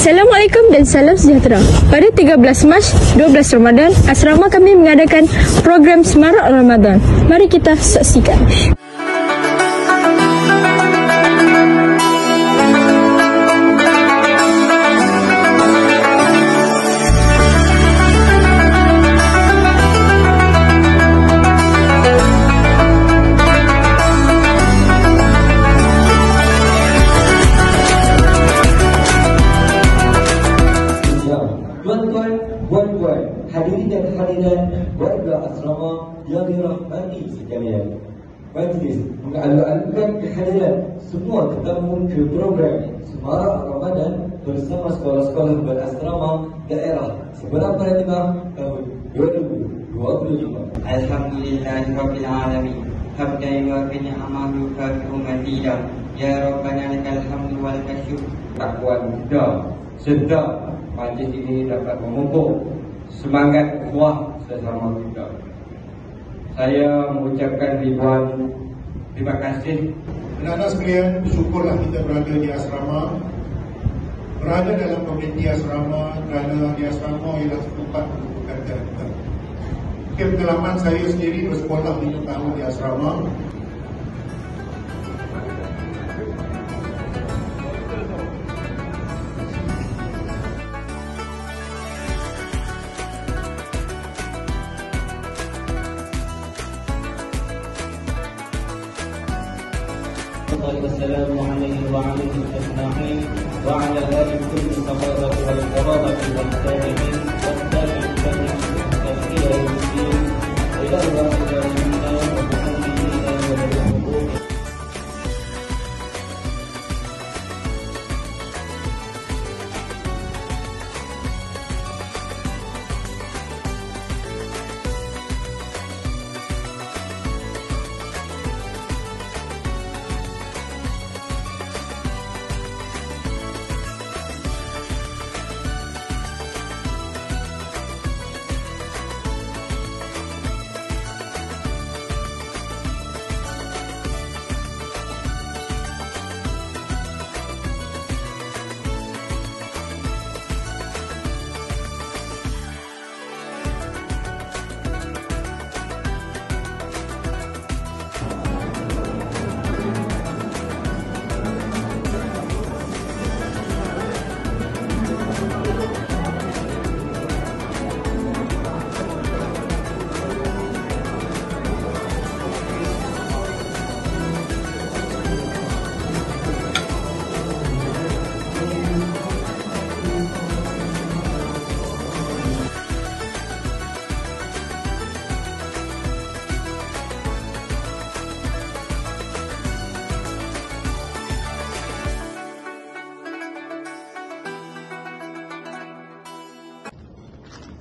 Assalamualaikum dan salam sejahtera. Pada 13 Mac 12 Ramadan, asrama kami mengadakan program Semarak Ramadan. Mari kita saksikan. Tuan-tuan, hadirin dan hadirat warga asrama yang dirahmati sekalian. Majlis mengalu-alukan kehadiran semua tetamu ke program Semarak Ramadan bersama sekolah-sekolah berasrama daerah Seberang Barat Tengah tahun 2025. Alhamdulillahirabbil alamin. Hamdan wa ni'amahu kafi'u mazidah. Ya Rabbana lakal hamdu wal syukr. Takwan muda sedang majlis ini dapat memupuk semangat ukhuwah sesama kita. Saya mengucapkan ribuan terima kasih. Anak-anak sekalian, bersyukurlah kita berada di asrama, berada dalam komuniti asrama, kerana di asrama ialah tempat pendidikan kita. Pengalaman saya sendiri bersekolah 5 tahun di asrama. والسلام عليه وعلى أجمعين وعلى آل كل الصحابة والقرابة والتابعين والتابعين إلى يوم الدين إلى الله منا ومؤمنين ومؤمنين.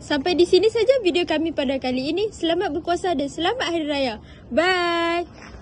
Sampai di sini saja video kami pada kali ini. Selamat berpuasa dan selamat Hari Raya. Bye.